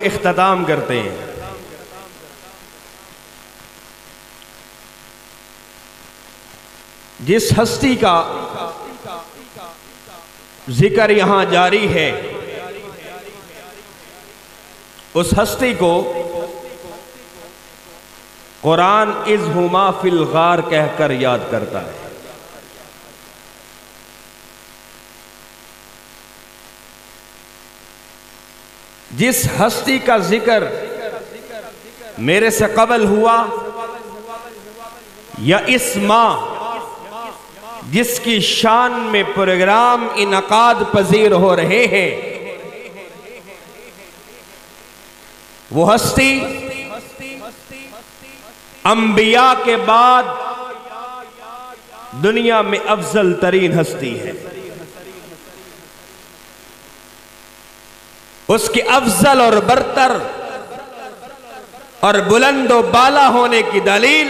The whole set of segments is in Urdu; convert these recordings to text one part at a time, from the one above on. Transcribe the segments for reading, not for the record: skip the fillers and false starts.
اختتام کرتے ہیں۔ جس ہستی کا ذکر یہاں جاری ہے، اس ہستی کو قرآن اذ ہما فی الغار کہہ کر یاد کرتا ہے۔ جس ہستی کا ذکر میرے سے قبل ہوا یا اس ماہ جس کی شان میں پروگرام انعقاد پذیر ہو رہے ہیں، وہ ہستی انبیاء کے بعد دنیا میں افضل ترین ہستی ہے۔ اس کی افضل اور برتر اور بلند و بالا ہونے کی دلیل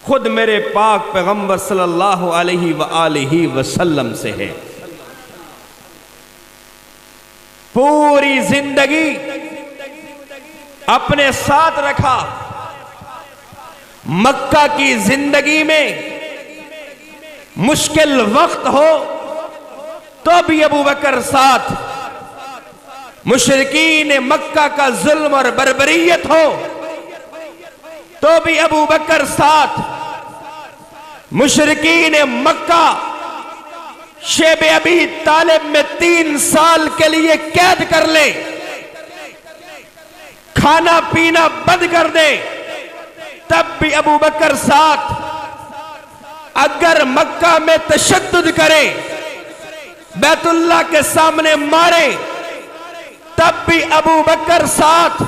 خود میرے پاک پیغمبر صلی اللہ علیہ وآلہ وسلم سے ہے۔ پوری زندگی اپنے ساتھ رکھا، مکہ کی زندگی میں مشکل وقت ہو تو بھی ابو بکر ساتھ، مشرکین مکہ کا ظلم اور بربریت ہو تو بھی ابو بکر ساتھ، مشرکین مکہ شیب ابی طالب میں 3 سال کے لیے قید کر لے، کھانا پینا بند کر دے، تب بھی ابو بکر ساتھ، اگر مکہ میں تشدد کرے، بیت اللہ کے سامنے مارے، تب بھی ابو بکر ساتھ،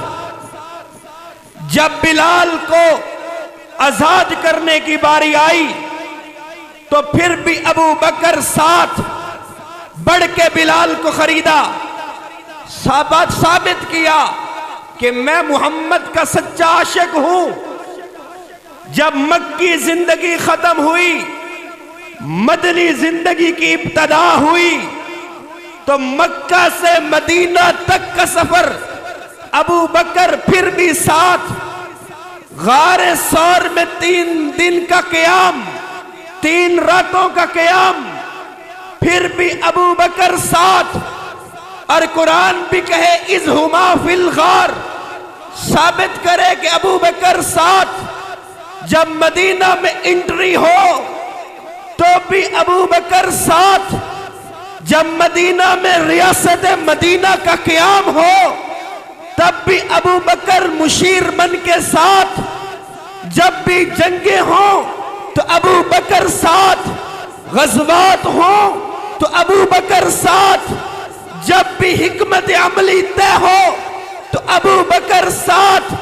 جب بلال کو آزاد کرنے کی باری آئی تو پھر بھی ابو بکر ساتھ بڑھ کے بلال کو خریدا، ثابت کیا کہ میں محمد کا سچا عاشق ہوں۔ جب مکی زندگی ختم ہوئی، مدنی زندگی کی ابتدا ہوئی، تو مکہ سے مدینہ تک کا سفر ابو بکر پھر بھی ساتھ، غار ثور میں 3 دن کا قیام، 3 راتوں کا قیام، پھر بھی ابو بکر ساتھ، اور قرآن بھی کہے اذ ہما فی الغار، ثابت کرے کہ ابو بکر ساتھ، جب مدینہ میں انٹری ہو تو بھی ابو بکر ساتھ، جب مدینہ میں ریاست مدینہ کا قیام ہو تب بھی ابو بکر مشیر بن کے ساتھ، جب بھی جنگیں ہوں تو ابو بکر ساتھ، غزوات ہوں تو ابو بکر ساتھ، جب بھی حکمت عملی طے ہو تو ابو بکر ساتھ،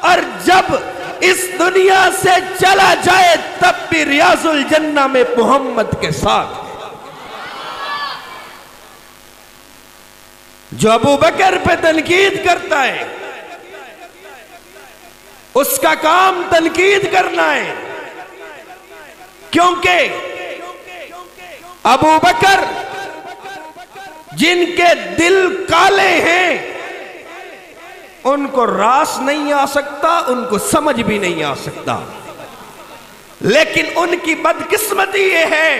اور جب اس دنیا سے چلا جائے تب بھی ریاض الجنہ میں محمد کے ساتھ۔ جو ابو بکر پہ تنقید کرتا ہے اس کا کام تنقید کرنا ہے، کیونکہ ابو بکر جن کے دل کالے ہیں ان کو راس نہیں آ سکتا، ان کو سمجھ بھی نہیں آ سکتا، لیکن ان کی بدقسمتی یہ ہے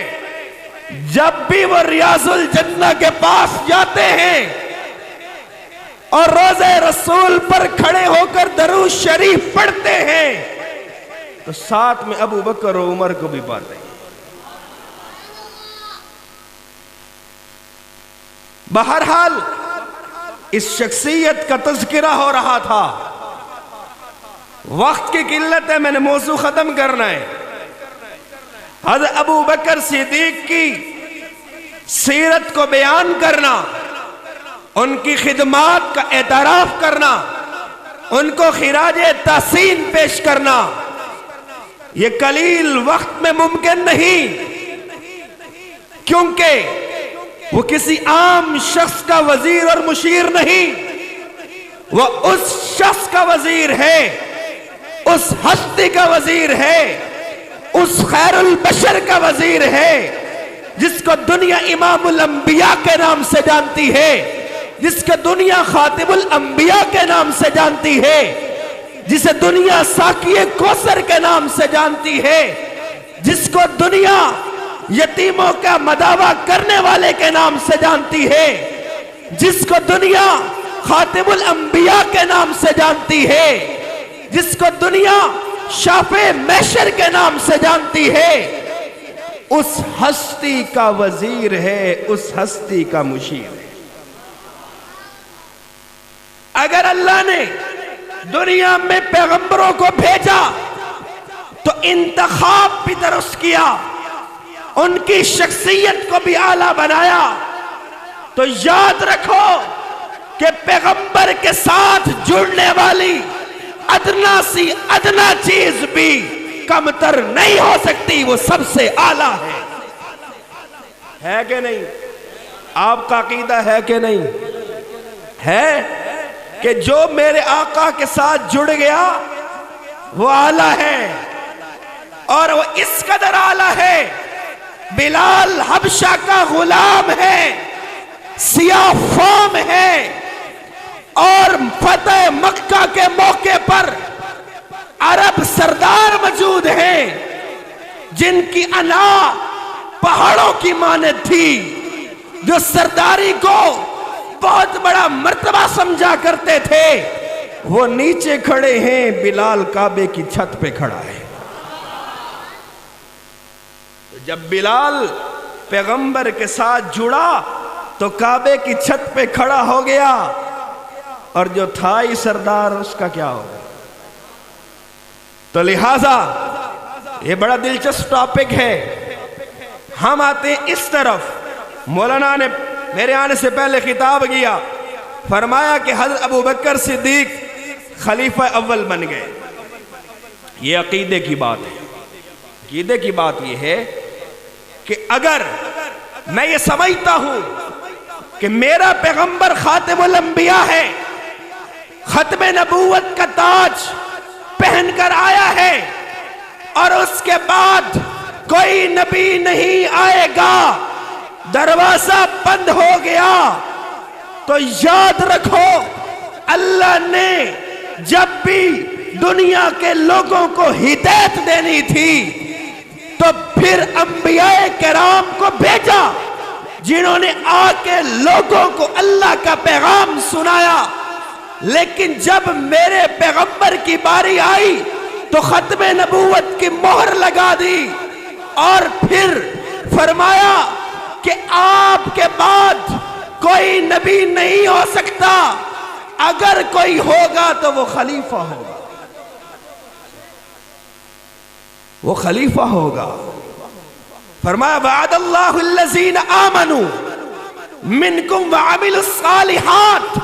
جب بھی وہ ریاض الجنہ کے پاس جاتے ہیں اور روضہ رسول پر کھڑے ہو کر درود شریف پڑھتے ہیں تو ساتھ میں ابو بکر و عمر کو بھی پاتے ہیں۔ بہرحال اس شخصیت کا تذکرہ ہو رہا تھا، وقت کی قلت ہے، میں نے موضوع ختم کرنا ہے۔ حضرت ابو بکر صدیق کی سیرت کو بیان کرنا، ان کی خدمات کا اعتراف کرنا، ان کو خراج تحسین پیش کرنا، یہ قلیل وقت میں ممکن نہیں، کیونکہ وہ کسی عام شخص کا وزیر اور مشیر نہیں، وہ اس شخص کا وزیر ہے، اس ہستی کا وزیر ہے، اس خیر البشر کا وزیر ہے جس کو دنیا امام الانبیاء کے نام سے جانتی ہے، جس کو دنیا خاتم الانبیاء کے نام سے جانتی ہے، جسے دنیا ساقی کوثر کے نام سے جانتی ہے، جس کو دنیا یتیموں کا مداوا کرنے والے کے نام سے جانتی ہے، جس کو دنیا خاتم الانبیاء کے نام سے جانتی ہے، جس کو دنیا شافع محشر کے نام سے جانتی ہے، اس ہستی کا وزیر ہے، اس ہستی کا مشیر ہے۔ اگر اللہ نے دنیا میں پیغمبروں کو بھیجا تو انتخاب بھی درست کیا، ان کی شخصیت کو بھی اعلیٰ بنایا، تو یاد رکھو کہ پیغمبر کے ساتھ جڑنے والی ادنا سی ادنا چیز بھی کم تر نہیں ہو سکتی، وہ سب سے اعلیٰ ہے کہ نہیں؟ آپ کا عقیدہ ہے کہ نہیں ہے کہ جو میرے آقا کے ساتھ جڑ گیا وہ اعلیٰ ہے، اور وہ اس قدر اعلیٰ ہے، بلال حبشہ کا غلام ہے، سیاہ فام ہے، اور فتح مکہ کے موقع پر عرب سردار موجود ہیں جن کی انا پہاڑوں کی مانند تھی، جو سرداری کو بہت بڑا مرتبہ سمجھا کرتے تھے، وہ نیچے کھڑے ہیں، بلال کعبے کی چھت پہ کھڑا ہے۔ جب بلال پیغمبر کے ساتھ جڑا تو کعبے کی چھت پہ کھڑا ہو گیا، اور جو تھا ہی سردار اس کا کیا ہوگا؟ تو لہٰذا یہ بڑا دلچسپ ٹاپک ہے۔ ہم آتے ہیں اس طرف، مولانا نے میرے آنے سے پہلے خطاب کیا، فرمایا کہ حضرت ابو بکر صدیق خلیفہ اول بن گئے۔ یہ عقیدے کی بات ہے۔ عقیدے کی بات یہ ہے کہ اگر میں یہ سمجھتا ہوں کہ میرا پیغمبر خاتم الانبیاء ہے، ختم نبوت کا تاج پہن کر آیا ہے، اور اس کے بعد کوئی نبی نہیں آئے گا، دروازہ بند ہو گیا، تو یاد رکھو اللہ نے جب بھی دنیا کے لوگوں کو ہدایت دینی تھی تو پھر انبیاء کرام کو بھیجا، جنہوں نے آ کے لوگوں کو اللہ کا پیغام سنایا۔ لیکن جب میرے پیغمبر کی باری آئی تو ختم نبوت کی مہر لگا دی، اور پھر فرمایا کہ آپ کے بعد کوئی نبی نہیں ہو سکتا، اگر کوئی ہوگا تو وہ خلیفہ ہوگا، وہ خلیفہ ہوگا۔ فرمایا وعد اللہ الذین آمنوا منکم وعملوا الصالحات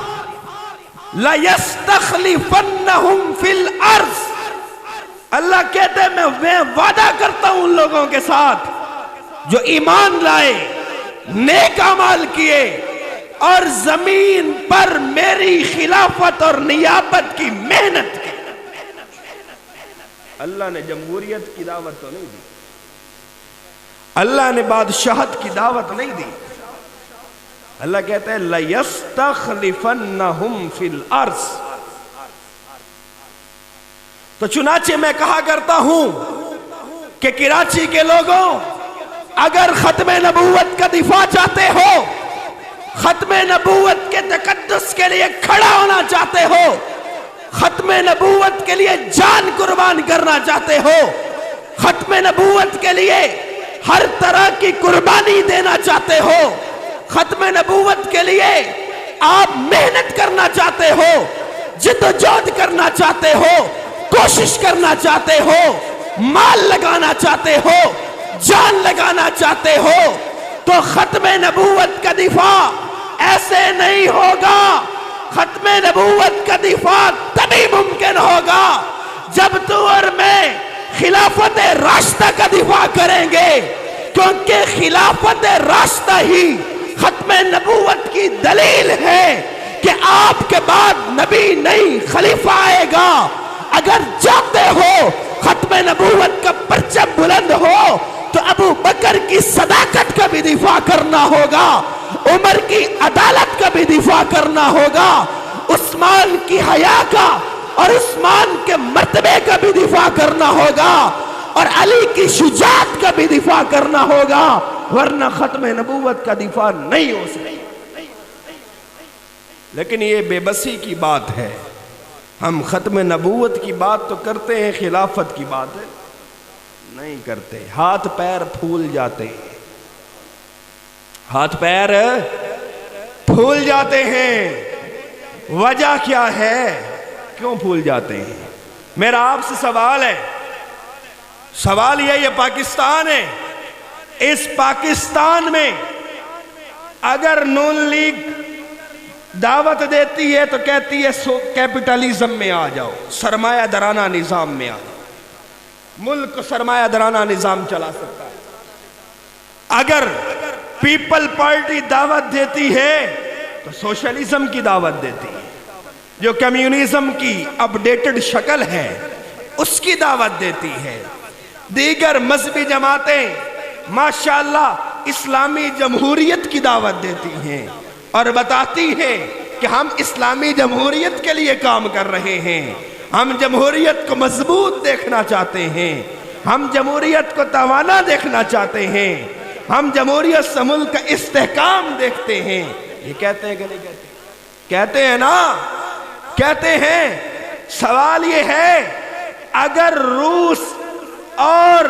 لَيَسْتَخْلِفَنَّهُمْ فِي الْأَرْضِ، اللہ کہتے ہیں میں وعدہ کرتا ہوں ان لوگوں کے ساتھ جو ایمان لائے، نیک اعمال کیے، اور زمین پر میری خلافت اور نیابت کی محنت کی۔ اللہ نے جمہوریت کی دعوت تو نہیں دی، اللہ نے بادشاہت کی دعوت نہیں دی، اللہ کہتا ہے لَيَسْتَخْلِفَنَّهُمْ فِي الْأَرْضِ۔ تو چنانچہ میں کہا کرتا ہوں کہ کراچی کے لوگوں، اگر ختم نبوت کا دفاع چاہتے ہو، ختم نبوت کے تقدس کے لیے کھڑا ہونا چاہتے ہو، ختم نبوت کے لیے جان قربان کرنا چاہتے ہو، ختم نبوت کے لیے ہر طرح کی قربانی دینا چاہتے ہو، ختم نبوت کے لیے آپ محنت کرنا چاہتے ہو، جد و جہد کرنا چاہتے ہو، کوشش کرنا چاہتے ہو، مال لگانا چاہتے ہو، جان لگانا چاہتے ہو، تو ختم نبوت کا دفاع ایسے نہیں ہوگا۔ ختم نبوت کا دفاع تبھی ممکن ہوگا جب تو اور میں خلافت راشدہ کا دفاع کریں گے، کیونکہ خلافت راشدہ ہی ختم نبوت کی دلیل ہے کہ آپ کے بعد نبی نہیں خلیفہ آئے گا۔ اگر چاہتے ہو ختم نبوت کا پرچم بلند ہو تو ابو بکر کی صداقت کا بھی دفاع کرنا ہوگا، عمر کی عدالت کا بھی دفاع کرنا ہوگا، عثمان کی حیا کا اور عثمان کے مرتبے کا بھی دفاع کرنا ہوگا، اور علی کی شجاعت کا بھی دفاع کرنا ہوگا، ورنہ ختم نبوت کا دفاع نہیں ہو سکتا۔ لیکن یہ بے بسی کی بات ہے، ہم ختم نبوت کی بات تو کرتے ہیں، خلافت کی بات ہے نہیں کرتے، ہاتھ پیر پھول جاتے ہیں، ہاتھ پیر پھول جاتے ہیں۔ وجہ کیا ہے؟ کیوں پھول جاتے ہیں؟ میرا آپ سے سوال ہے، سوال یہ پاکستان ہے، اس پاکستان میں اگر نون لیگ دعوت دیتی ہے تو کہتی ہے کیپٹلزم میں آ جاؤ، سرمایہ دارانہ نظام میں آ جاؤ، ملک کو سرمایہ دارانہ نظام چلا سکتا ہے۔ اگر پیپل پارٹی دعوت دیتی ہے تو سوشلزم کی دعوت دیتی ہے، جو کمیونزم کی اپڈیٹڈ شکل ہے اس کی دعوت دیتی ہے۔ دیگر مذہبی جماعتیں ماشاءاللہ اسلامی جمہوریت کی دعوت دیتی ہیں اور بتاتی ہیں کہ ہم اسلامی جمہوریت کے لیے کام کر رہے ہیں، ہم جمہوریت کو مضبوط دیکھنا چاہتے ہیں، ہم جمہوریت کو توانا دیکھنا چاہتے ہیں، ہم جمہوریت سے ملک کا استحکام دیکھتے ہیں۔ یہ کہتے ہیں کہ نہیں کہتے؟ کہتے ہیں نا، کہتے ہیں۔ سوال یہ ہے، اگر روس اور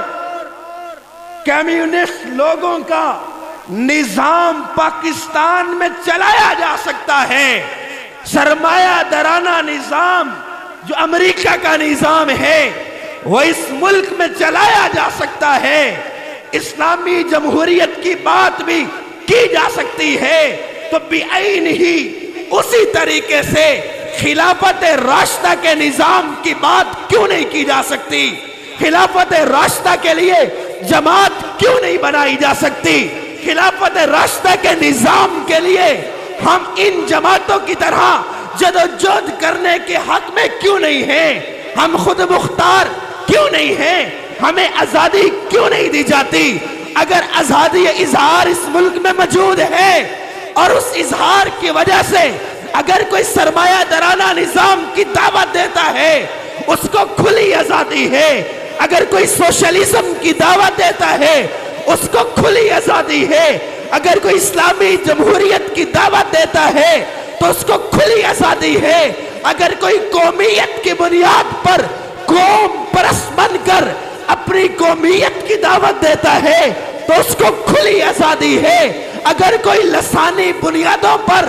کمیونسٹ لوگوں کا نظام پاکستان میں چلایا جا سکتا ہے، سرمایہ دارانہ نظام جو امریکہ کا نظام ہے وہ اس ملک میں چلایا جا سکتا ہے، اسلامی جمہوریت کی بات بھی کی جا سکتی ہے، تو بعین ہی اسی طریقے سے خلافت راشدہ کے نظام کی بات کیوں نہیں کی جا سکتی؟ خلافت راشدہ کے لیے جماعت کیوں نہیں بنائی جا سکتی؟ خلافت راشدہ کے نظام کے لیے ہم ان جماعتوں کی طرح جدوجہد کرنے کے حق میں کیوں نہیں ہیں؟ ہم خود مختار کیوں نہیں ہیں؟ ہمیں آزادی کیوں نہیں دی جاتی؟ اگر آزادی اظہار اس ملک میں موجود ہے اور اس اظہار کی وجہ سے اگر کوئی سرمایہ دارانہ نظام کی دعوت دیتا ہے اس کو کھلی آزادی ہے، اگر کوئی سوشلزم کی دعوت دیتا ہے اس کو کھلی آزادی ہے، اگر کوئی اسلامی جمہوریت کی دعوت دیتا ہے تو اس کو کھلی آزادی ہے، اگر کوئی قومیت کی بنیاد پر قوم پرست بن کر اپنی قومیت کی دعوت دیتا ہے تو اس کو کھلی آزادی ہے، اگر کوئی لسانی بنیادوں پر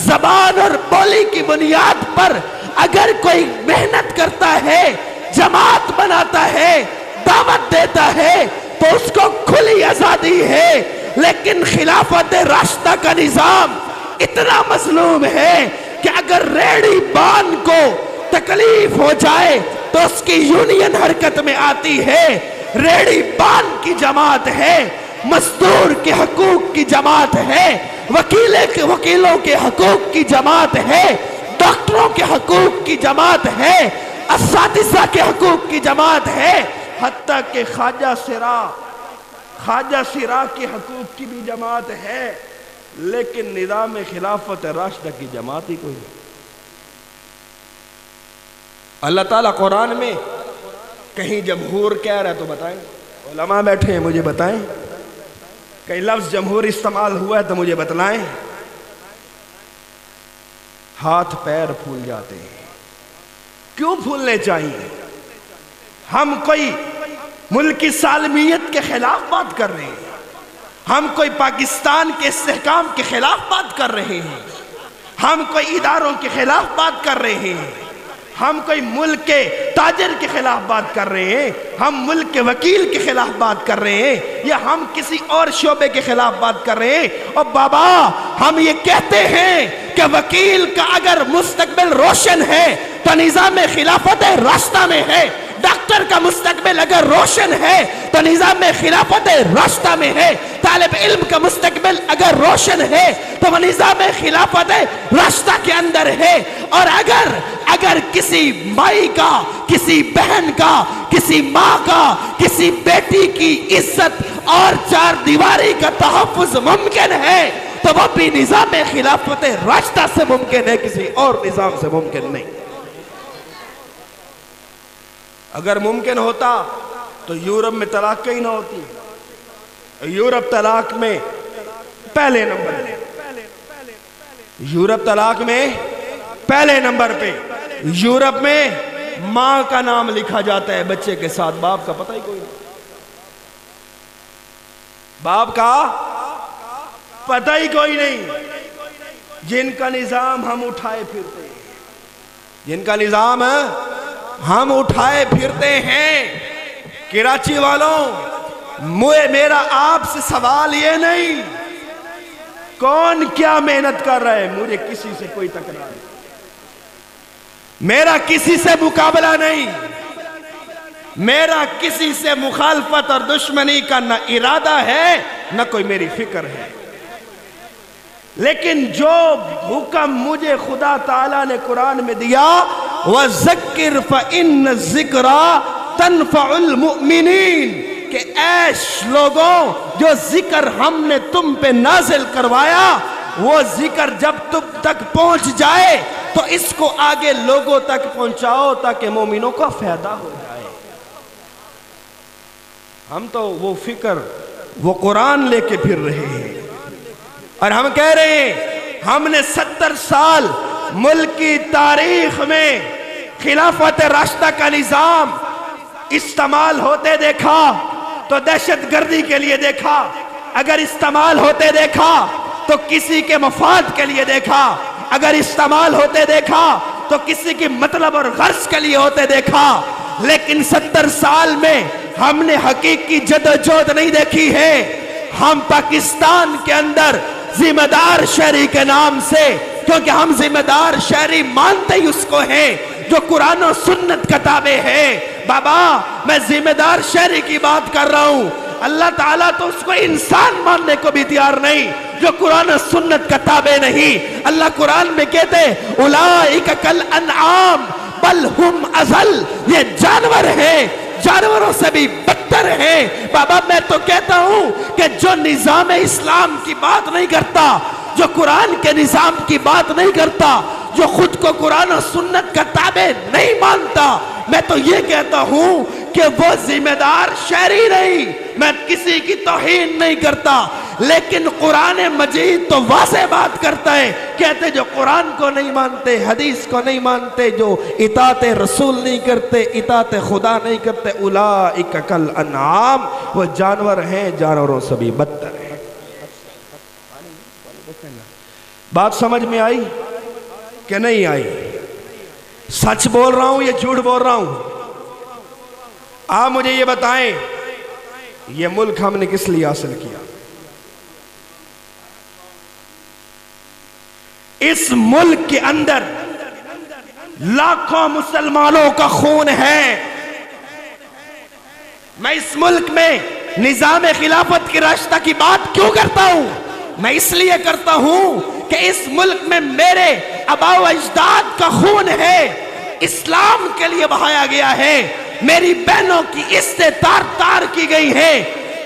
زبان اور بولی کی بنیاد پر اگر کوئی محنت کرتا ہے، جماعت بناتا ہے، دعوت دیتا ہے تو اس کو کھلی آزادی ہے۔ لیکن خلافت راشدہ کا نظام اتنا مظلوم ہے کہ اگر ریڑھی بان کو تکلیف ہو جائے تو اس کی یونین حرکت میں آتی ہے، ریڑھی بان کی جماعت ہے، مزدور کے حقوق کی جماعت ہے، وکیلوں کے حقوق کی جماعت ہے، ڈاکٹروں کے حقوق کی جماعت ہے، اساتذہ کے حقوق کی جماعت ہے، حتیٰ کہ خواجہ سرا کے حقوق کی بھی جماعت ہے، لیکن نظام خلافت راشدہ کی جماعت ہی کوئی نہیں۔ اللہ تعالیٰ قرآن میں کہیں جمہور کہہ رہا ہے تو بتائیں، علماء بیٹھے ہیں مجھے بتائیں، کئی لفظ جمہور استعمال ہوا ہے تو مجھے بتلائیں۔ ہاتھ پیر پھول جاتے ہیں، کیوں پھولنے چاہیے؟ ہم کوئی ملکی سالمیت کے خلاف بات کر رہے ہیں، ہم کوئی پاکستان کے استحکام کے خلاف بات کر رہے ہیں، ہم کوئی اداروں کے خلاف بات کر رہے ہیں، ہم کوئی ملک کے تاجر کے خلاف بات کر رہے ہیں، ہم ملک کے وکیل کے خلاف بات کر رہے ہیں، یا ہم کسی اور شعبے کے خلاف بات کر رہے ہیں۔ اور بابا ہم یہ کہتے ہیں کہ وکیل کا اگر مستقبل روشن ہے تو نظام خلافت راشدہ میں ہے، ڈاکٹر کا مستقبل اگر روشن ہے تو نظام خلافت راشدہ میں ہے، طالب علم کا مستقبل اگر روشن ہے تو وہ نظام خلافت راشدہ کے اندر ہے۔ اور اگر کسی مائی کا، کسی بہن کا، کسی ماں کا، کسی بیٹی کی عزت اور چار دیواری کا تحفظ ممکن ہے تو وہ بھی نظام خلافت راشدہ سے ممکن ہے، کسی اور نظام سے ممکن نہیں۔ اگر ممکن ہوتا تو یورپ میں طلاق کہیں نہ ہوتی۔ یورپ طلاق میں پہلے نمبر پہ، یورپ طلاق میں پہلے نمبر پہ۔ یورپ میں ماں کا نام لکھا جاتا ہے بچے کے ساتھ، باپ کا پتہ ہی کوئی نہیں، باپ کا پتہ ہی کوئی نہیں۔ جن کا نظام ہم اٹھائے پھرتے ہیں، جن کا نظام ہم اٹھائے پھرتے ہیں۔ کراچی والوں، میرا آپ سے سوال یہ نہیں کون کیا محنت کر رہا ہے، مجھے کسی سے کوئی تکرار نہیں، میرا کسی سے مقابلہ نہیں، میرا کسی سے مخالفت اور دشمنی کا نہ ارادہ ہے نہ کوئی میری فکر ہے، لیکن جو حکم مجھے خدا تعالیٰ نے قرآن میں دیا، وَذَكِّرْ فَإِنَّ الذِّكْرَى تَنْفَعُ الْمُؤْمِنِينَ، کہ اے لوگوں جو ذکر ہم نے تم پہ نازل کروایا، وہ ذکر جب تم تک پہنچ جائے تو اس کو آگے لوگوں تک پہنچاؤ تاکہ مومنوں کو فائدہ ہو جائے۔ ہم تو وہ فکر، وہ قرآن لے کے پھر رہے ہیں، اور ہم کہہ رہے ہیں ہم نے 70 سال ملک کی تاریخ میں خلافت راشدہ کا نظام استعمال ہوتے دیکھا تو دہشت گردی کے لیے دیکھا، اگر استعمال ہوتے دیکھا تو کسی کے مفاد کے لیے دیکھا، اگر استعمال ہوتے دیکھا تو کسی کی مطلب اور غرض کے لیے ہوتے دیکھا، لیکن 70 سال میں ہم نے حقیقی جدوجہد نہیں دیکھی ہے۔ ہم پاکستان کے اندر ذمہ دار شہری کے نام سے، کیونکہ ہم ذمہ دار شہری مانتے ہی اس کو ہیں جو قرآن و سنت کا تابع ہے۔ بابا میں ذمہ دار شہری کی بات کر رہا ہوں، اللہ تعالیٰ تو اس کو انسان ماننے کو بھی تیار نہیں جو قرآن و سنت کا تابع نہیں۔ اللہ قرآن میں کہتے اولئک کالانعام بل ہم اضل، یہ جانور ہیں، جانوروں سے بھی بدتر ہیں۔ بابا میں تو کہتا ہوں کہ جو نظام اسلام کی بات نہیں کرتا، جو قرآن کے نظام کی بات نہیں کرتا، جو خود کو قرآن و سنت کا تابع نہیں مانتا، میں تو یہ کہتا ہوں کہ وہ ذمہ دار شہری نہیں۔ میں کسی کی توہین نہیں کرتا، لیکن قرآن مجید تو واضح بات کرتا ہے، کہتے جو قرآن کو نہیں مانتے، حدیث کو نہیں مانتے، جو اطاعت رسول نہیں کرتے، اطاعت خدا نہیں کرتے، اولئک کالانعام، وہ جانور ہیں، جانوروں سے بھی بدتر ہیں۔ بات سمجھ میں آئی کہ نہیں آئی؟ سچ بول رہا ہوں یا جھوٹ بول رہا ہوں؟ آپ مجھے یہ بتائیں، یہ ملک ہم نے کس لیے حاصل کیا؟ اس ملک کے اندر لاکھوں مسلمانوں کا خون ہے۔ میں اس ملک میں نظام خلافت کی راستہ کی بات کیوں کرتا ہوں؟ میں اس لیے کرتا ہوں کہ اس ملک میں میرے آباء و اجداد کا خون ہے، اسلام کے لیے بہایا گیا ہے، میری بہنوں کی عزتیں تار تار کی گئی ہے،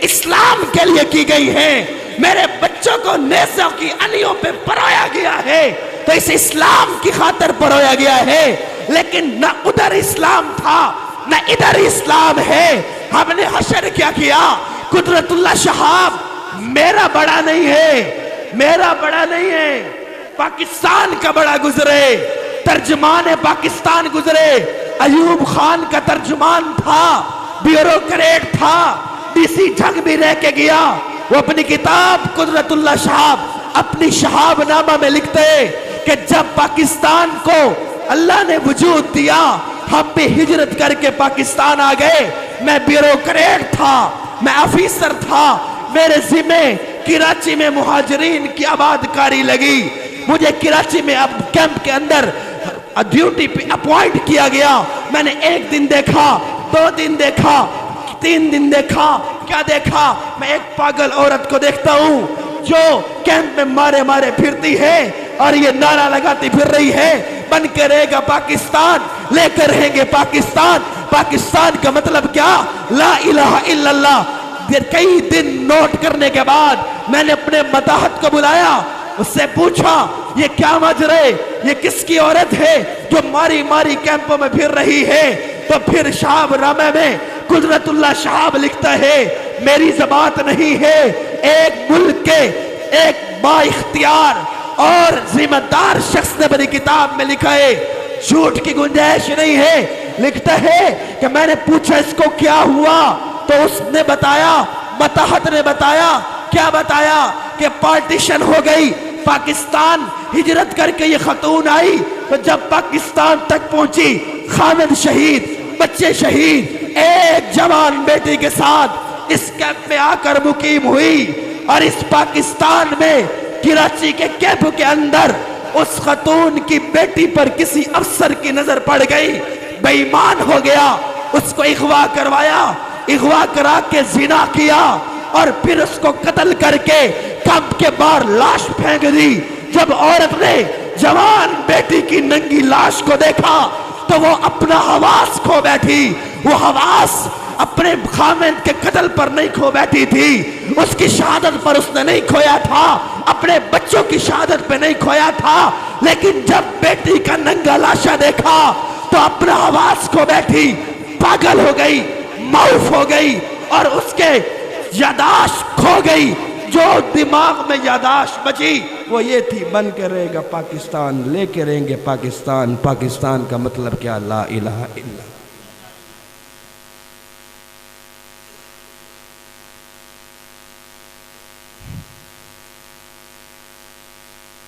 اسلام کے لیے کی گئی ہے، میرے بچوں کو نیزوں کی انیوں پہ پرویا گیا ہے تو اس اسلام کی خاطر پرویا گیا ہے۔ لیکن نہ ادھر اسلام تھا نہ ادھر اسلام ہے۔ ہم نے حشر کیا کیا؟ قدرت اللہ شہاب میرا بڑا نہیں ہے، میرا بڑا نہیں ہے، پاکستان کا بڑا گزرے، ترجمان پاکستان گزرے، ایوب خان کا ترجمان تھا، بیوروکریٹ تھا، ڈی سی جھنگ بھی رہ کے گیا۔ وہ اپنی کتاب قدرت اللہ شہاب اپنی شہاب نامہ میں لکھتے کہ جب پاکستان کو اللہ نے وجود دیا، ہم بھی ہجرت کر کے پاکستان آ گئے، میں بیوروکریٹ تھا، میں آفیسر تھا، میرے ذمہ کراچی میں مہاجرین کی آباد کاری لگی، مجھے کراچی میں اب کیمپ کے اندر ڈیوٹی پہ اپوائنٹ کیا گیا۔ میں نے 1 دن دیکھا، 2 دن دیکھا، 3 دن دیکھا، کیا دیکھا؟ میں ایک پاگل عورت کو دیکھتا ہوں جو کیمپ میں مارے مارے پھرتی ہے اور یہ نعرہ لگاتی پھر رہی ہے، بن کے رہے گا پاکستان، لے کر رہیں گے پاکستان۔ پاکستان کا مطلب کیا؟ لا الہ الا اللہ۔ کئی دن نوٹ کرنے کے بعد میں نے اپنے مداحت کو بلایا، اس سے پوچھا یہ کیا مجرے، یہ کس کی عورت ہے جو ماری ماری کیمپوں میں پھر رہی ہے؟ تو پھر شہاب نامے میں قدرت اللہ شہاب لکھتا ہے میری زبان نہیں ہے، ایک ملک کے ایک با اختیار اور ذمہ دار شخص نے بڑی کتاب میں لکھا ہے، جھوٹ کی گنجائش نہیں ہے۔ لکھتا ہے کہ میں نے پوچھا اس کو کیا ہوا، تو اس نے بتایا، مداحت نے بتایا، کیا بتایا کہ پارٹیشن ہو گئی، پاکستان ہجرت کر کے یہ خاتون آئی، تو جب پاکستان تک پہنچی خامد شہید، بچے شہید، ایک جوان بیٹی کے ساتھ اس کیمپ میں آ کر مقیم ہوئی، اور اس پاکستان میں کراچی کے کیمپ کے اندر اس خاتون کی بیٹی پر کسی افسر کی نظر پڑ گئی، بے ایمان ہو گیا، اس کو اغوا کروایا، اغوا کرا کے زنا کیا، اور پھر اس کو قتل کر کے کیمپ کے باہر لاش پھینک دی۔ جب عورت نے جوان بیٹی کی ننگی لاش کو دیکھا تو وہ اپنا حواس کھو بیٹھی، وہ حواس اپنے خامد کے قتل پر نہیں کھو بیٹھی تھی، اس کی شہادت پر اس نے نہیں کھویا تھا، اپنے بچوں کی شہادت پہ نہیں کھویا تھا، لیکن جب بیٹی کا ننگا لاشا دیکھا تو اپنا حواس کھو بیٹھی، پاگل ہو گئی، معاف ہو گئی، اور اس کے یاداشت کھو گئی۔ جو دماغ میں یاداشت بچی وہ یہ تھی، بن کے رہے گا پاکستان، لے کے رہیں گے پاکستان۔ پاکستان کا مطلب کیا؟ لا الہ الا اللہ۔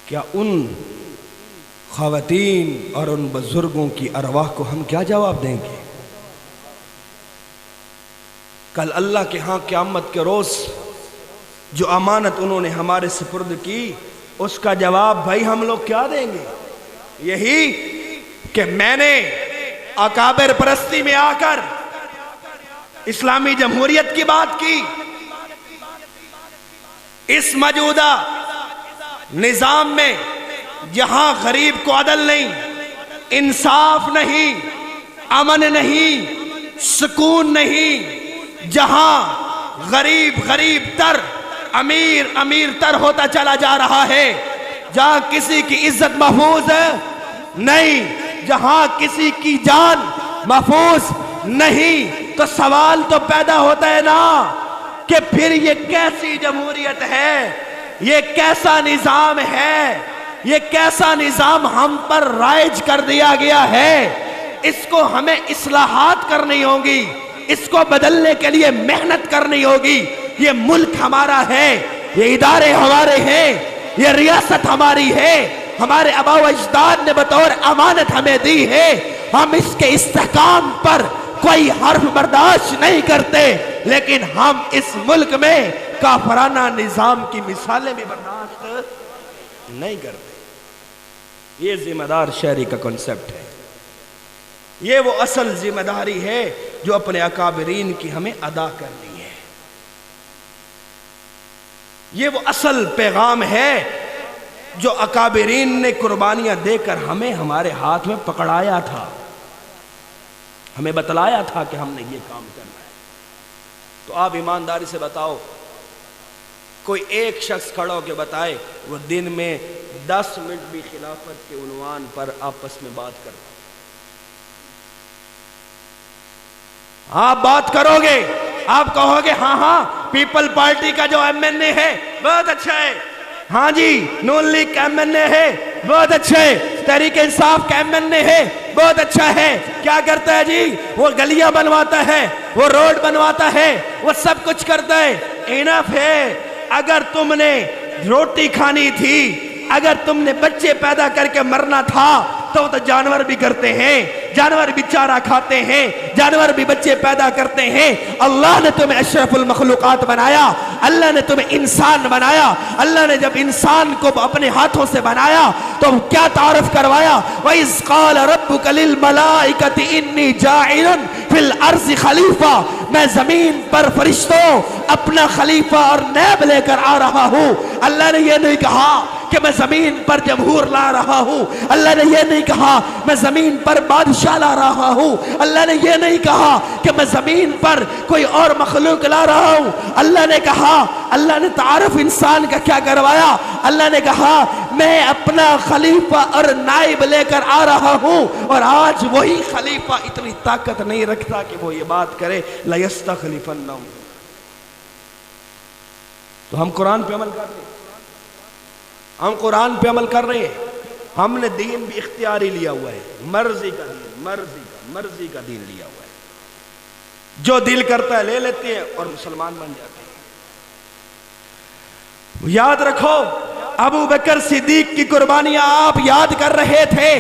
کیا ان خواتین اور ان بزرگوں کی ارواح کو ہم کیا جواب دیں گے؟ کل اللہ کے ہاں قیامت کے روز جو امانت انہوں نے ہمارے سپرد کی، اس کا جواب بھائی ہم لوگ کیا دیں گے؟ یہی کہ میں نے اکابر پرستی میں آ کر اسلامی جمہوریت کی بات کی، اس موجودہ نظام میں جہاں غریب کو عدل نہیں، انصاف نہیں، امن نہیں، سکون نہیں، جہاں غریب غریب تر، امیر امیر تر ہوتا چلا جا رہا ہے، جہاں کسی کی عزت محفوظ نہیں، جہاں کسی کی جان محفوظ نہیں، تو سوال تو پیدا ہوتا ہے نا کہ پھر یہ کیسی جمہوریت ہے، یہ کیسا نظام ہے، یہ کیسا نظام ہم پر رائج کر دیا گیا ہے؟ اس کو ہمیں اصلاحات کرنی ہوگی، اس کو بدلنے کے لیے محنت کرنی ہوگی۔ یہ ملک ہمارا ہے، یہ ادارے ہمارے ہیں، یہ ریاست ہماری ہے، ہمارے آبا و اجداد نے بطور امانت ہمیں دی ہے، ہم اس کے استحکام پر کوئی حرف برداشت نہیں کرتے، لیکن ہم اس ملک میں کافرانہ نظام کی مثالیں بھی برداشت نہیں کرتے۔ یہ ذمہ دار شہری کا کنسپٹ ہے، یہ وہ اصل ذمہ داری ہے جو اپنے اکابرین کی ہمیں ادا کرنی ہے، یہ وہ اصل پیغام ہے جو اکابرین نے قربانیاں دے کر ہمیں ہمارے ہاتھ میں پکڑایا تھا، ہمیں بتلایا تھا کہ ہم نے یہ کام کرنا ہے۔ تو آپ ایمانداری سے بتاؤ، کوئی ایک شخص کھڑا ہو کے بتائے وہ دن میں 10 منٹ بھی خلافت کے عنوان پر آپس میں بات کرتا؟ آپ بات کرو گے، آپ کہو گے ہاں ہاں پیپل پارٹی کا جو ایم این اے ہے بہت اچھا ہے، ہاں جی نون لیگ کا ایم این اے ہے بہت اچھا ہے، تحریک انصاف کا ایم این اے ہے بہت اچھا ہے، کیا کرتا ہے جی؟ وہ گلیاں بنواتا ہے، وہ روڈ بنواتا ہے، وہ سب کچھ کرتا ہے۔ انف ہے، اگر تم نے روٹی کھانی تھی، اگر تم نے بچے پیدا کر کے مرنا تھا تو جانور بھی کرتے ہیں، جانور بھی چارہ کھاتے ہیں، جانور بھی بچے پیدا کرتے ہیں۔ اللہ نے تمہیں اشرف المخلوقات بنایا، اللہ نے تمہیں انسان بنایا، اللہ نے جب انسان کو اپنے ہاتھوں سے بنایا تو کیا تعارف کروایا؟ وَإِذْ قَالَ رَبُّكَ لِلْمَلَائِكَةِ إِنِّي جَاعِلٌ فِي الْأَرْضِ خَلِيفَةً، میں زمین پر فرشتوں اپنا خلیفہ اور نیب لے کر آ رہا ہوں۔ اللہ نے یہ نہیں کہا کہ میں زمین پر جمہور لا رہا ہوں، اللہ نے یہ نہیں کہا میں زمین پر بادشاہ لا رہا ہوں، اللہ نے یہ نہیں کہا کہ میں زمین پر کوئی اور مخلوق لا رہا ہوں، اللہ نے کہا، اللہ نے تعارف انسان کا کیا کروایا، اللہ نے کہا میں اپنا خلیفہ اور نائب لے کر آ رہا ہوں، اور آج وہی خلیفہ اتنی طاقت نہیں رکھتا کہ وہ یہ بات کرے لَيَسْتَخْلِفَنَّهُمْ۔ تو ہم قرآن پہ عمل کر رہے ہیں، ہم قرآن پہ عمل کر رہے ہیں، ہم نے دین بھی اختیاری لیا ہوا ہے، مرضی کا دین، مرضی کا دین لیا ہوا ہے، جو دل کرتا ہے لے لیتے ہیں اور مسلمان بن جاتے ہیں۔ یاد رکھو ابو بکر صدیق کی قربانیاں آپ یاد کر رہے تھے،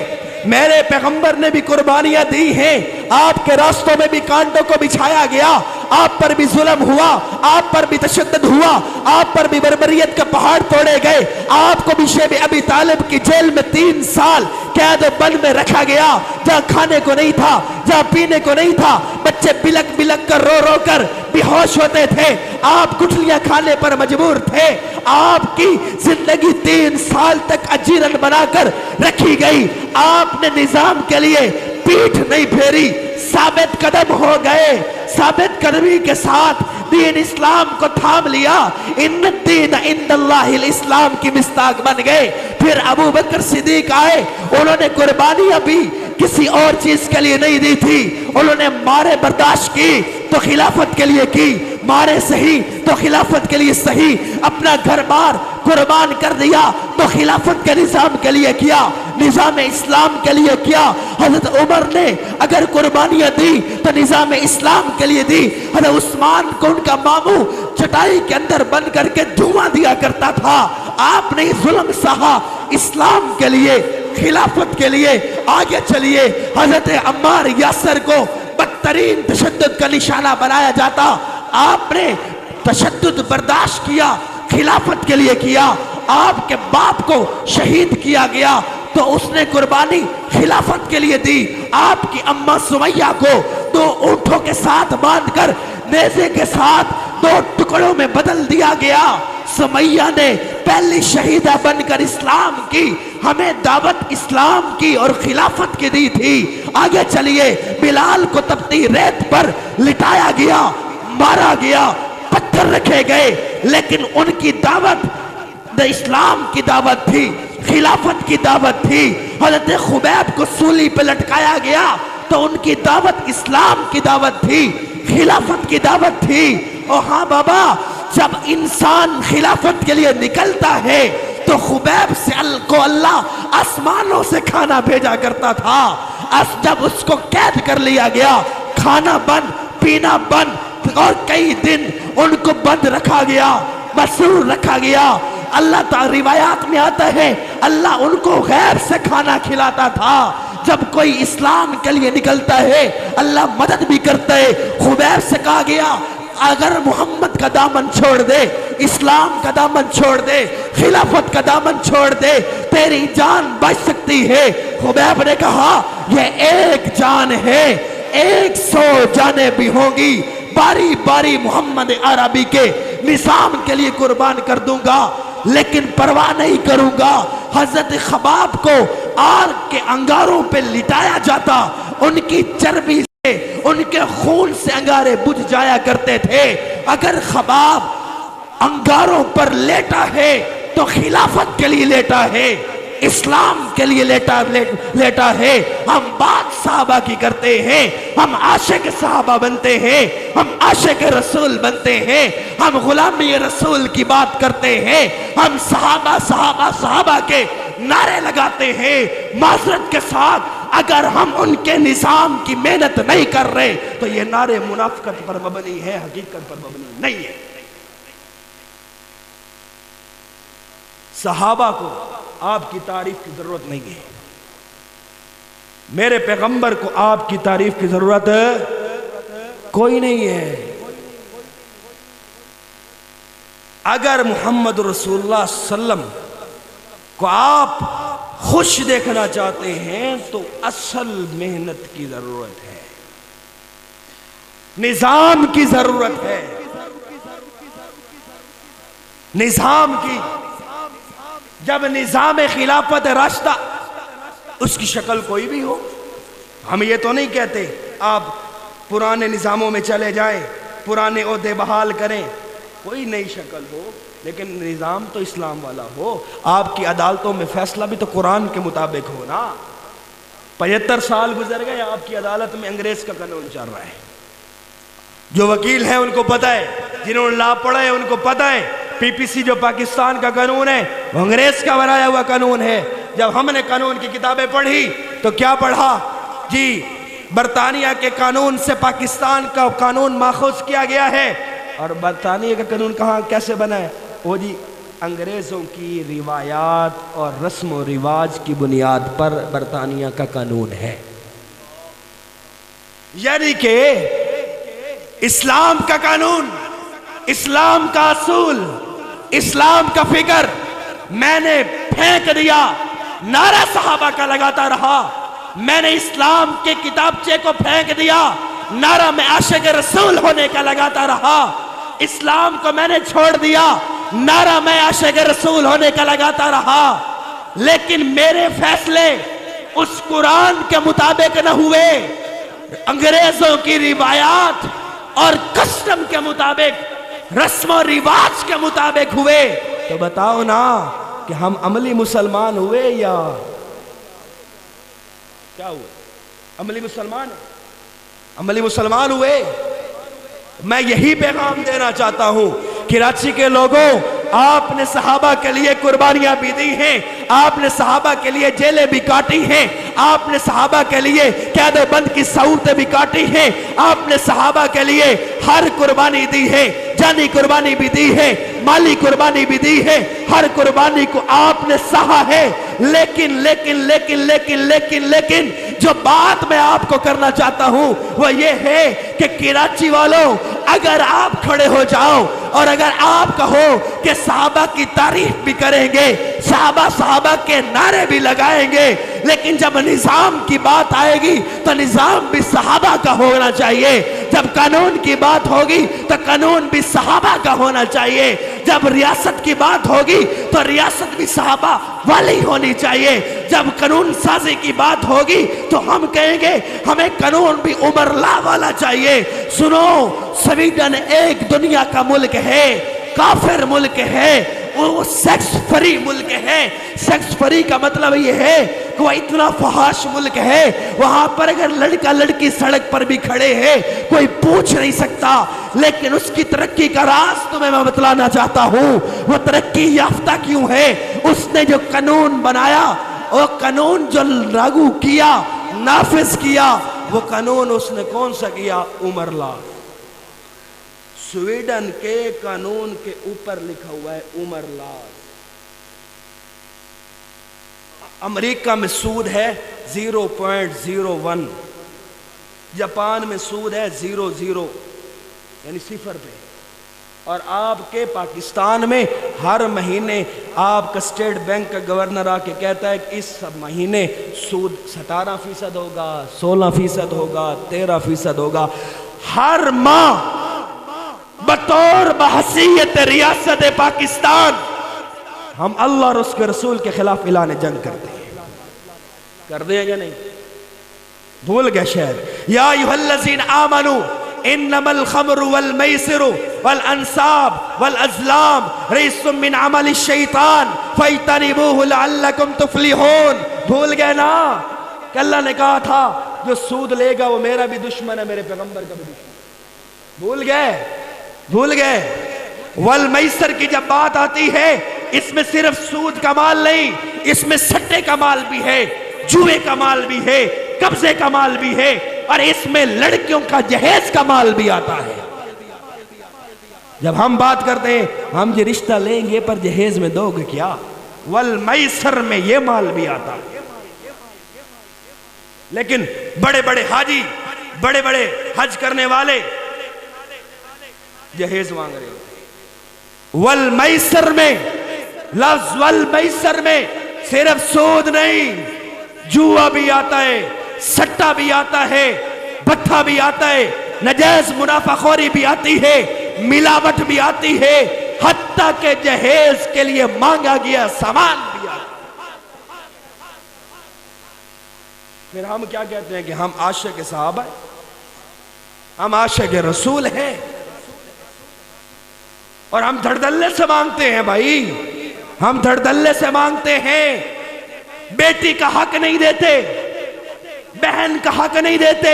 میرے پیغمبر نے بھی قربانیاں دی ہیں، آپ کے راستوں میں بھی کانٹوں کو بچھایا گیا، آپ پر بھی ظلم ہوا، آپ پر بھی تشدد ہوا، آپ پر بھی بربریت کا پہاڑ توڑے گئے، آپ کو بھی شیب ابی طالب کی جیل میں 3 سال قید و بند میں رکھا گیا، جہاں کھانے کو نہیں تھا، جہاں پینے کو نہیں تھا، بچے بلک بلک کر رو رو کر بے ہوش ہوتے تھے، آپ گٹھلیاں کھانے پر مجبور تھے، آپ کی زندگی 3 سال تک اجیرن بنا کر رکھی گئی، آپ نے نظام کے لیے پیٹھ نہیں پھیری، ثابت قدم ہو گئے، ثابت قدمی کے ساتھ دین اسلام کو تھام لیا، ان الدین عند اللہ الاسلام کی مصداق بن گئے۔ پھر ابو بکر صدیق آئے، انہوں نے قربانیاں بھی کسی اور چیز کے لیے نہیں دی تھی، انہوں نے مارے برداشت کی تو خلافت کے لیے کی، مارے صحیح تو خلافت کے لیے صحیح، اپنا گھر بار قربان کر دیا تو خلافت کے نظام کے لیے کیا، نظام اسلام کے لیے کیا۔ حضرت عمر نے اگر قربانیاں دی تو نظام اسلام کے لیے دی، حضرت عثمان کو ان کا ماموں چٹائی کے اندر بند کر کے دھواں دیا کرتا تھا، آپ نے ظلم سہا اسلام کے لیے، خلافت کے لیے۔ آگے چلیے، حضرت عمار یاسر کو بدترین تشدد کا نشانہ بنایا جاتا، آپ نے تشدد برداشت کیا، خلافت کے لیے کیا، آپ کے باپ کو شہید کیا گیا تو اس نے قربانی خلافت کے لیے دی، آپ کی اماں سمیہ کو 2 اونٹوں کے ساتھ باندھ کر نیزے کے ساتھ 2 ٹکڑوں میں بدل دیا گیا، سمیہ نے پہلی شہیدہ بن کر اسلام کی، ہمیں دعوت اسلام کی اور خلافت کی دی تھی۔ آگے چلیے، بلال کو تپتی ریت پر لٹایا گیا، مارا گیا، پتھر رکھے گئے، لیکن ان کی دعوت اسلام کی دعوت تھی، خلافت کی دعوت تھی۔ حضرت خبیب کو سولی پہ لٹکایا گیا تو ان کی دعوت اسلام کی دعوت تھی، خلافت کی دعوت تھی۔ اور ہاں بابا، جب انسان خلافت کے لیے نکلتا ہے تو خبیب سے کو اللہ آسمانوں سے کھانا بھیجا کرتا تھا، جب اس کو قید کر لیا گیا، کھانا بند، پینا بند، اور کئی دن ان کو بند رکھا گیا، مسرور رکھا گیا۔ اللہ تعالی روایات میں آتا ہے اللہ ان کو غیر سے کھانا کھلاتا تھا۔ جب کوئی اسلام کے لیے نکلتا ہے اللہ مدد بھی کرتا ہے۔ خبیب سے کہا گیا اگر محمد کا دامن چھوڑ دے، اسلام کا دامن چھوڑ دے، خلافت کا دامن چھوڑ دے، تیری جان بچ سکتی ہے۔ خبیب نے کہا یہ ایک جان ہے، 100 جانیں بھی ہوں گی، باری باری محمد عربی کے نظام کے لیے قربان کر دوں گا، لیکن پرواہ نہیں کروں گا۔ حضرت خباب کو آگ کے انگاروں پہ لٹایا جاتا، ان کی چربی سے، ان کے خون سے انگارے بجھ جایا کرتے تھے۔ اگر خباب انگاروں پر لیٹا ہے تو خلافت کے لیے لیٹا ہے، اسلام کے لیے لیٹا ہے۔ ہم بات صحابہ کی کرتے ہیں، ہم عاشق صحابہ بنتے ہیں، ہم عاشق رسول بنتے ہیں، ہم غلامی رسول کی بات کرتے ہیں، ہم صحابہ صحابہ صحابہ کے نعرے لگاتے ہیں۔ معذرت کے ساتھ اگر ہم ان کے نظام کی محنت نہیں کر رہے تو یہ نعرے منافقت پر مبنی ہے، حقیقت پر مبنی نہیں ہے۔ صحابہ کو آپ کی تعریف کی ضرورت نہیں ہے، میرے پیغمبر کو آپ کی تعریف کی ضرورت کوئی نہیں ہے۔ اگر محمد رسول اللہ صلی اللہ علیہ وسلم کو آپ خوش دیکھنا چاہتے ہیں تو اصل محنت کی ضرورت ہے، نظام کی ضرورت ہے، نظام کی۔ جب نظام خلافت راشدہ اس کی شکل کوئی بھی ہو، ہم یہ تو نہیں کہتے آپ پرانے نظاموں میں چلے جائیں، پرانے عہدے بحال کریں، کوئی نئی شکل ہو، لیکن نظام تو اسلام والا ہو۔ آپ کی عدالتوں میں فیصلہ بھی تو قرآن کے مطابق ہو نا۔ 75 سال گزر گئے، آپ کی عدالت میں انگریز کا قانون چل رہا ہے۔ جو وکیل ہیں ان کو پتہ ہے، جنہوں نے لا پڑھا ہے ان کو پتہ ہے، پی پی سی جو پاکستان کا قانون ہے وہ انگریز کا بنایا ہوا قانون ہے۔ جب ہم نے قانون کی کتابیں پڑھی تو کیا پڑھا جی؟ برطانیہ کے قانون سے پاکستان کا قانون ماخوذ کیا گیا ہے، اور برطانیہ کا قانون کہاں کیسے بنا ہے؟ وہ جی انگریزوں کی روایات اور رسم و رواج کی بنیاد پر برطانیہ کا قانون ہے۔ یعنی کہ اسلام کا قانون، اسلام کا اصول، اسلام کا فکر میں نے پھینک دیا، نعرہ صحابہ کا لگاتا رہا۔ میں نے اسلام کے کتابچے کو پھینک دیا، نعرہ میں عاشق رسول ہونے کا لگاتا رہا۔ اسلام کو میں نے چھوڑ دیا، نعرہ میں عاشق رسول ہونے کا لگاتا رہا، لیکن میرے فیصلے اس قرآن کے مطابق نہ ہوئے، انگریزوں کی روایات اور کسٹم کے مطابق، رسم و رواج کے مطابق ہوئے۔ تو بتاؤ نا کہ ہم عملی مسلمان ہوئے یا کیا ہوئے؟ عملی مسلمان، عملی مسلمان ہوئے۔ میں یہی پیغام دینا چاہتا ہوں، کراچی کے لوگوں، آپ نے صحابہ کے لیے قربانیاں بھی دی ہیں، آپ نے صحابہ کے لیے جیلیں بھی کاٹی ہیں، آپ نے صحابہ کے لیے قید و بند کی صورتیں بھی کاٹی ہیں، آپ نے صحابہ کے لیے ہر قربانی دی ہے، جانی قربانی بھی دی ہے، مالی قربانی بھی دی ہے، ہر قربانی کو آپ نے سہا ہے۔ لیکن لیکن لیکن لیکن لیکن لیکن جو بات میں آپ کو کرنا چاہتا ہوں وہ یہ ہے کہ کراچی والوں، اگر آپ کھڑے ہو جاؤ اور اگر آپ کہو کہ صحابہ کی تعریف بھی کریں گے، صحابہ کے نعرے بھی لگائیں گے، لیکن جب نظام کی بات آئے گی تو نظام بھی صحابہ کا ہونا چاہیے، جب قانون کی بات ہوگی تو قانون بھی صحابہ کا ہونا چاہیے، جب ریاست کی بات ہوگی تو ریاست بھی صحابہ والی ہونی چاہیے، جب قانون سازی کی بات ہوگی تو ہم کہیں گے ہمیں قانون بھی عمر لا والا چاہیے۔ سنو، سویڈن ایک دنیا کا ملک ہے، کافر ملک ہے، وہ سیکس فری ملک ہے۔ سیکس فری کا مطلب یہ ہے کہ وہ اتنا فحاش ملک ہے، وہاں پر اگر لڑکا لڑکی سڑک پر بھی کھڑے ہیں کوئی پوچھ نہیں سکتا، لیکن اس کی ترقی کا راز تمہیں میں بتلانا چاہتا ہوں۔ وہ ترقی یافتہ کیوں ہے؟ اس نے جو قانون بنایا، وہ قانون جو لاگو کیا، نافذ کیا، وہ قانون اس نے کون سا کیا؟ عمر لا۔ سویڈن کے قانون کے اوپر لکھا ہوا ہے عمر لا۔ امریکہ میں سود ہے 0.01، جاپان میں سود ہے 0.0 یعنی 0 پہ، اور آپ کے پاکستان میں ہر مہینے آپ کا اسٹیٹ بینک کا گورنر آ کے کہتا ہے کہ اس مہینے سود 17% ہوگا، 16% ہوگا، 13% ہوگا۔ ہر ماہ بطور بحیثیت ریاست پاکستان ہم اللہ اور اس کے رسول کے خلاف اعلان جنگ کرتے ہیں یا نہیں؟ بھول گئے شاید۔ یا ایھا الذین آمنوا انما الخمر والمیسر والانصاب والازلام رجس من عمل الشیطان فاجتنبوہ لعلکم تفلحون۔ بھول گئے نا کہ اللہ نے کہا تھا جو سود لے گا وہ میرا بھی دشمن ہے، میرے پیغمبر کا بھی دشمن۔ بھول گئے۔ والمیسر کی جب بات آتی ہے اس میں صرف سود کا مال نہیں، اس میں سٹے کا مال بھی ہے، جوئے کا مال بھی ہے، قبضے کا مال بھی ہے، اور اس میں لڑکیوں کا جہیز کا مال بھی آتا ہے۔ جب ہم بات کرتے ہیں ہم یہ رشتہ لیں گے پر جہیز میں دو گے کیا، والمیسر میں یہ مال بھی آتا ہے۔ لیکن بڑے بڑے حاجی، بڑے بڑے حج کرنے والے جہیز مانگ رہے ہوتے۔ والمیسر میں، لفظ والمیسر میں صرف سود نہیں، جوا بھی آتا ہے، سٹا بھی آتا ہے، بٹھا بھی آتا ہے، نجائز منافع خوری بھی آتی ہے، ملاوٹ بھی آتی ہے، حتیٰ کہ جہیز کے لیے مانگا گیا سامان بھی پھر ہم کیا کہتے ہیں کہ ہم عاشق صحابہ ہیں، ہم عاشق رسول ہیں، اور ہم دھڑدلے سے مانگتے ہیں بھائی، ہم دھڑدلے سے مانگتے ہیں، بیٹی کا حق نہیں دیتے، بہن کا حق نہیں دیتے۔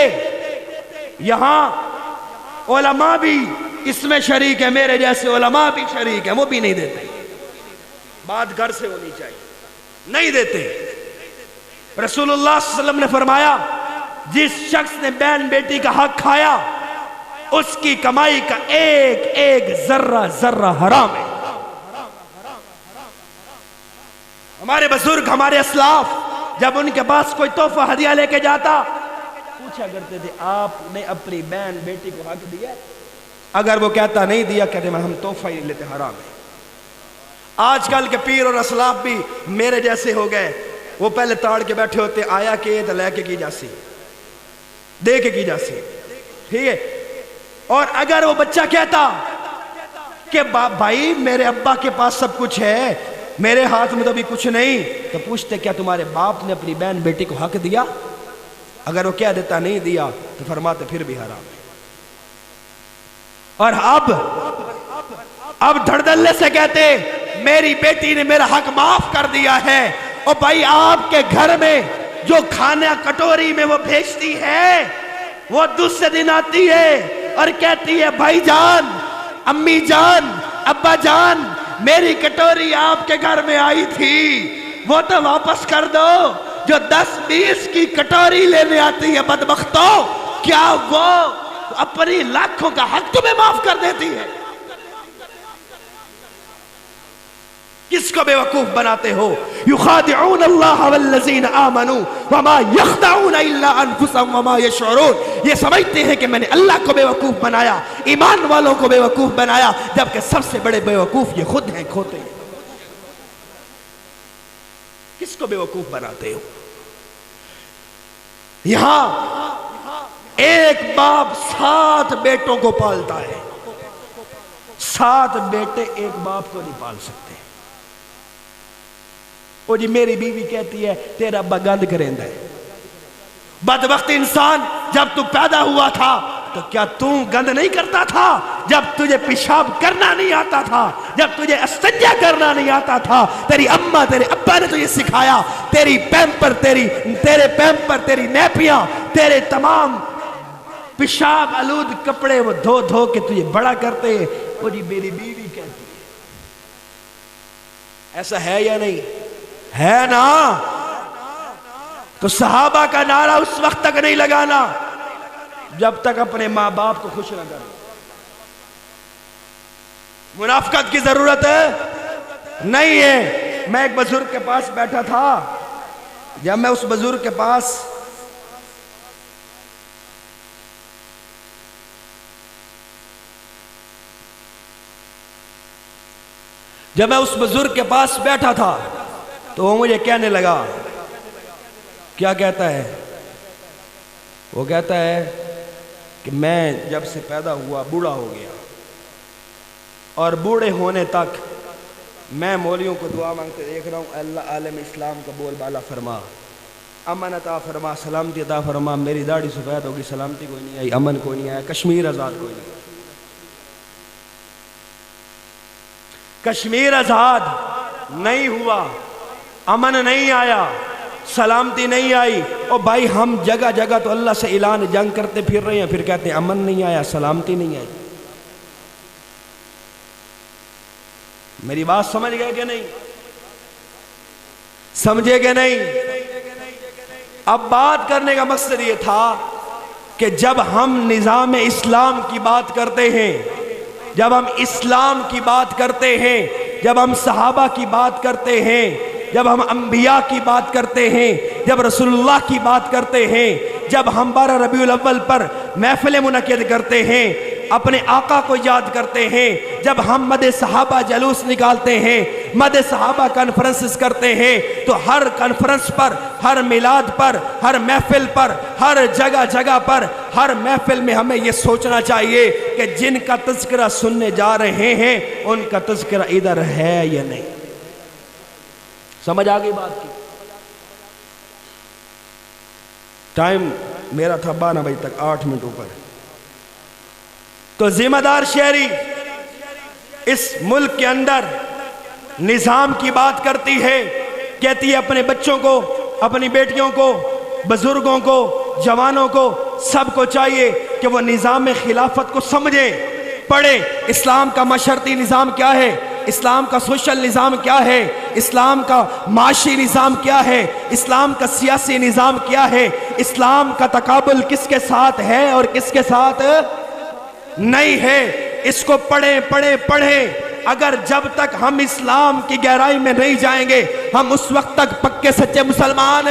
یہاں علماء بھی اس میں شریک ہے، میرے جیسے علماء بھی شریک ہیں، وہ بھی نہیں دیتے۔ بات گھر سے ہونی چاہیے، نہیں دیتے۔ رسول اللہ صلی اللہ علیہ وسلم نے فرمایا جس شخص نے بہن بیٹی کا حق کھایا اس کی کمائی کا ایک ایک ذرہ ذرہ حرام ہے۔ ہمارے بزرگ، ہمارے اسلاف جب ان کے پاس کوئی تحفہ ہدیہ لے کے جاتا پوچھا کرتے تھے آپ نے اپنی بہن بیٹی کو حق دیا؟ اگر وہ کہتا نہیں دیا، کہتے ہیں ہم تحفہ ہی لیتے، حرام ہے۔ آج کل کے پیر اور اسلاف بھی میرے جیسے ہو گئے، وہ پہلے تاڑ کے بیٹھے ہوتے، آیا کہ تو لے کے کی جاسی، دے کے کی جاسی، ٹھیک ہے۔ اور اگر وہ بچہ کہتا کہ بھائی میرے ابا کے پاس سب کچھ ہے، میرے ہاتھ میں تو بھی کچھ نہیں، تو پوچھتے کیا تمہارے باپ نے اپنی بہن بیٹی کو حق دیا؟ اگر وہ کہہ دیتا نہیں دیا تو فرماتے پھر بھی حرام ہے۔ اور اب دھڑدلے سے کہتے میری بیٹی نے میرا حق معاف کر دیا ہے۔ اور بھائی آپ کے گھر میں جو کھانا کٹوری میں وہ بھیجتی ہے، وہ دوسرے دن آتی ہے اور کہتی ہے بھائی جان، امی جان، ابا جان، میری کٹوری آپ کے گھر میں آئی تھی، وہ تو واپس کر دو۔ جو 10-20 کی کٹوری لینے آتی ہے بدبختوں، کیا وہ اپنی لاکھوں کا حق تمہیں معاف کر دیتی ہے؟ کس کو بے وقوف بناتے ہو؟ یخادعون اللہ والذین آمنوا وما یخدعون الا انفسهم وما یشعرون۔ یہ سمجھتے ہیں کہ میں نے اللہ کو بے وقوف بنایا، ایمان والوں کو بے وقوف بنایا، جبکہ سب سے بڑے بے وقوف یہ خود ہیں، کھوتے ہیں۔ کس کو بے وقوف بناتے ہو؟ یہاں ایک باپ 7 بیٹوں کو پالتا ہے، 7 بیٹے ایک باپ کو نہیں پال سکتے۔ وہ جی میری بیوی کہتی ہے تیرا ابا گند کریندا ہے۔ بدبخت انسان، جب تو پیدا ہوا تھا تو کیا تو گند نہیں کرتا تھا؟ جب تجھے پیشاب کرنا نہیں آتا تھا، جب تجھے استنجا کرنا نہیں آتا تھا، تیری اماں تیرے ابا نے تجھے سکھایا، تیرے پیمپر، تیری نیپیاں، تیرے تمام پیشاب آلود کپڑے وہ دھو دھو کے تجھے بڑا کرتے ہیں۔ وہ جی میری بیوی کہتی ہے۔ ایسا ہے یا نہیں؟ ہے نا؟ تو صحابہ کا نعرہ اس وقت تک نہیں لگانا جب تک اپنے ماں باپ کو خوش نہ کرو۔ منافقت کی ضرورت ہے نہیں ہے۔ میں ایک بزرگ کے پاس بیٹھا تھا، جب میں اس بزرگ کے پاس بیٹھا تھا تو وہ مجھے کہنے لگا، کیا کہتا ہے؟ وہ کہتا ہے کہ میں جب سے پیدا ہوا بوڑھا ہو گیا، اور بوڑھے ہونے تک میں مولیوں کو دعا مانگتے دیکھ رہا ہوں، اللہ عالم اسلام کا بول بالا فرما، امن عطا فرما، سلامتی عطا فرما۔ میری داڑھی سفید ہوگی، سلامتی کوئی نہیں آئی، امن کوئی نہیں آیا، کشمیر آزاد کوئی نہیں آیا۔ کشمیر آزاد نہیں ہوا، امن نہیں آیا، سلامتی نہیں آئی۔ اور بھائی ہم جگہ جگہ تو اللہ سے اعلان جنگ کرتے پھر رہے ہیں، پھر کہتے ہیں امن نہیں آیا، سلامتی نہیں آئی۔ میری بات سمجھ گئے کہ نہیں؟ سمجھے کہ نہیں؟ اب بات کرنے کا مقصد یہ تھا کہ جب ہم نظام اسلام کی بات کرتے ہیں، جب ہم اسلام کی بات کرتے ہیں، جب ہم صحابہ کی بات کرتے ہیں، جب ہم انبیاء کی بات کرتے ہیں، جب رسول اللہ کی بات کرتے ہیں، جب ہم 12 ربیع الاول پر محفل منعقد کرتے ہیں، اپنے آقا کو یاد کرتے ہیں، جب ہم مد صحابہ جلوس نکالتے ہیں، مد صحابہ کانفرنسز کرتے ہیں، تو ہر کانفرنس پر، ہر میلاد پر، ہر محفل پر، ہر جگہ جگہ پر، ہر محفل میں ہمیں یہ سوچنا چاہیے کہ جن کا تذکرہ سننے جا رہے ہیں ان کا تذکرہ ادھر ہے یا نہیں۔ سمجھ آگئی بات کی؟ ٹائم میرا تھا 12 بجے تک، 8 منٹ اوپر. تو ذمہ دار شہری اس ملک کے اندر نظام کی بات کرتی ہے، کہتی ہے اپنے بچوں کو، اپنی بیٹیوں کو، بزرگوں کو، جوانوں کو، سب کو چاہیے کہ وہ نظام خلافت کو سمجھے، پڑھے. اسلام کا معاشرتی نظام کیا ہے، اسلام کا سوشل نظام کیا ہے، اسلام کا معاشی نظام کیا ہے، اسلام کا سیاسی نظام کیا ہے، اسلام کا تقابل کس کے ساتھ ہے اور کس کے ساتھ نہیں ہے. اس کو پڑھیں پڑھیں پڑھیں. اگر جب تک ہم اسلام کی گہرائی میں نہیں جائیں گے، ہم اس وقت تک پکے سچے مسلمان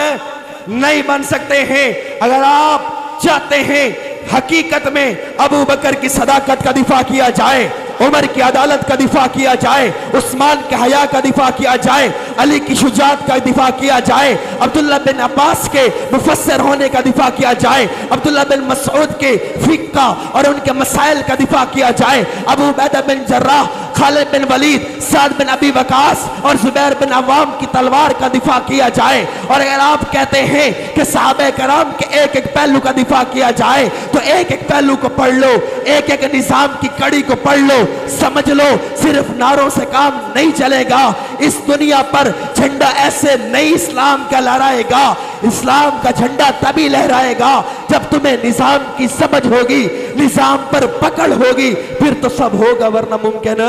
نہیں بن سکتے ہیں. اگر آپ چاہتے ہیں حقیقت میں ابو بکر کی صداقت کا دفاع کیا جائے، عمر کی عدالت کا دفاع کیا جائے، عثمان کے حیا کا دفاع کیا جائے، علی کی شجاعت کا دفاع کیا جائے، عبداللہ بن عباس کے مفسر ہونے کا دفاع کیا جائے، عبداللہ بن مسعود کے فقہ اور ان کے مسائل کا دفاع کیا جائے، ابو عبیدہ بن جراح، خالد بن ولید، سعد بن ابی وقاص اور زبیر بن عوام کی تلوار کا دفاع کیا جائے، اور اگر آپ کہتے ہیں کہ صحابہ کرام کے ایک ایک پہلو کا دفاع کیا جائے تو ایک ایک پہلو کو پڑھ لو، ایک ایک نظام کی کڑی کو پڑھ لو، سمجھ لو صرف نعروں سے کام نہیں چلے گا. اس دنیا پر جھنڈا ایسے نہیں اسلام کا لہرائے گا. اسلام کا جھنڈا تبھی لہرائے گا جب تمہیں نظام کی سمجھ ہوگی، نظام پر پکڑ ہوگی، پھر تو سب ہوگا، ورنہ ممکن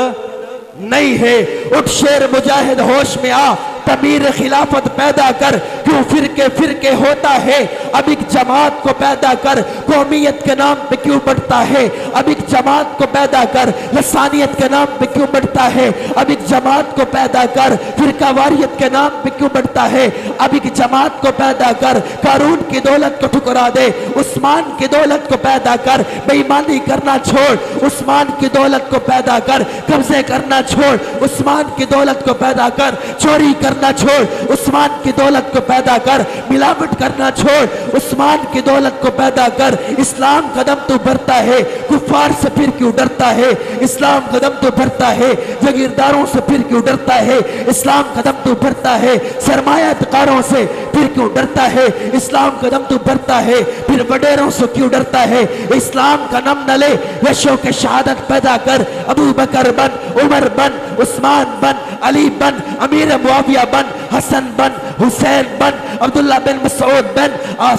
نہیں ہے. اٹھ شیر مجاہد ہوش میں آ، تعمیر خلافت پیدا کر. کیوں فرقے فرقے ہوتا ہے، اب ایک جماعت کو پیدا کر. قومیت کے نام پہ کیوں بڑھتا ہے، اب ایک جماعت کو پیدا کر. لسانیت کے نام پہ کیوں بڑھتا ہے، اب ایک جماعت کو پیدا کر. فرقہ واریت کے نام پہ کیوں بڑھتا ہے، اب ایک جماعت کو پیدا کر. قارون کی دولت کو ٹھکرا دے، عثمان کی دولت کو پیدا کر. بے ایمانی کرنا چھوڑ، عثمان کی دولت کو پیدا کر. قبضے کرنا چھوڑ، عثمان کی دولت کو پیدا کر. چوری کرنا چھوڑ، عثمان کی دولت کو پیدا کر. ملاوٹ کرنا چھوڑ، عثمان کی دولت کو پیدا کر. اسلام قدم تو بڑھتا ہے، کفار سے پھر کیوں ڈرتا ہے. اسلام قدم تو بڑھتا ہے، جگیرداروں سے پھر کیوں ڈرتا ہے. اسلام قدم تو بڑھتا ہے، سرمایہ کاروں سے پھر کیوں ڈرتا ہے. اسلام قدم تو بڑھتا ہے، پھر وڈیروں سے کیوں ڈرتا ہے. اسلام کا نام نہ لے، یشو کے شہادت پیدا کر. ابو بکر بن، عمر بن، عثمان بن، علی بن، امیر معاویہ بن، حسن بن، حسین بن، عبداللہ بن مسعود بن،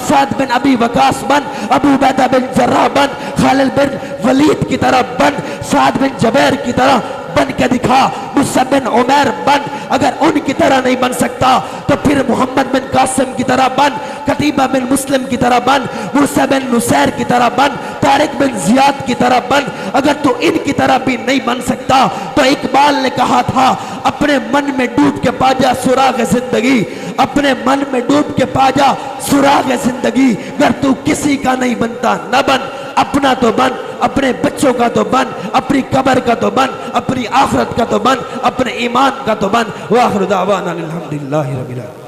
سعد بن ابی وقاص بن، ابو عبیدہ بن جراح بن، خالد بن ولید کی طرح بن، سعد بن جبیر کی طرح بن کے دکھا. مصعب بن عمیر بن. اگر ان کی طرح نہیں بن سکتا تو پھر محمد بن قاسم کی طرح بن، قتیبہ بن مسلم کی طرح بن، موسیٰ بن نصیر کی طرح بن، طارق بن زیاد کی طرح بن. اگر تو ان کی طرح بھی نہیں بن سکتا تو اقبال نے کہا تھا اپنے من میں ڈوب کے پا جا سراغ زندگی. اپنے من میں ڈوب کے پا جا سراغ زندگی. اگر تو کسی کا نہیں بنتا نہ بن، اپنا تو بن، اپنے بچوں کا تو بن، اپنی قبر کا تو بن، اپنی آخرت کا تو بن، اپنے ایمان کا تو بن. وآخر دعوانا الحمدللہ رب العالمین.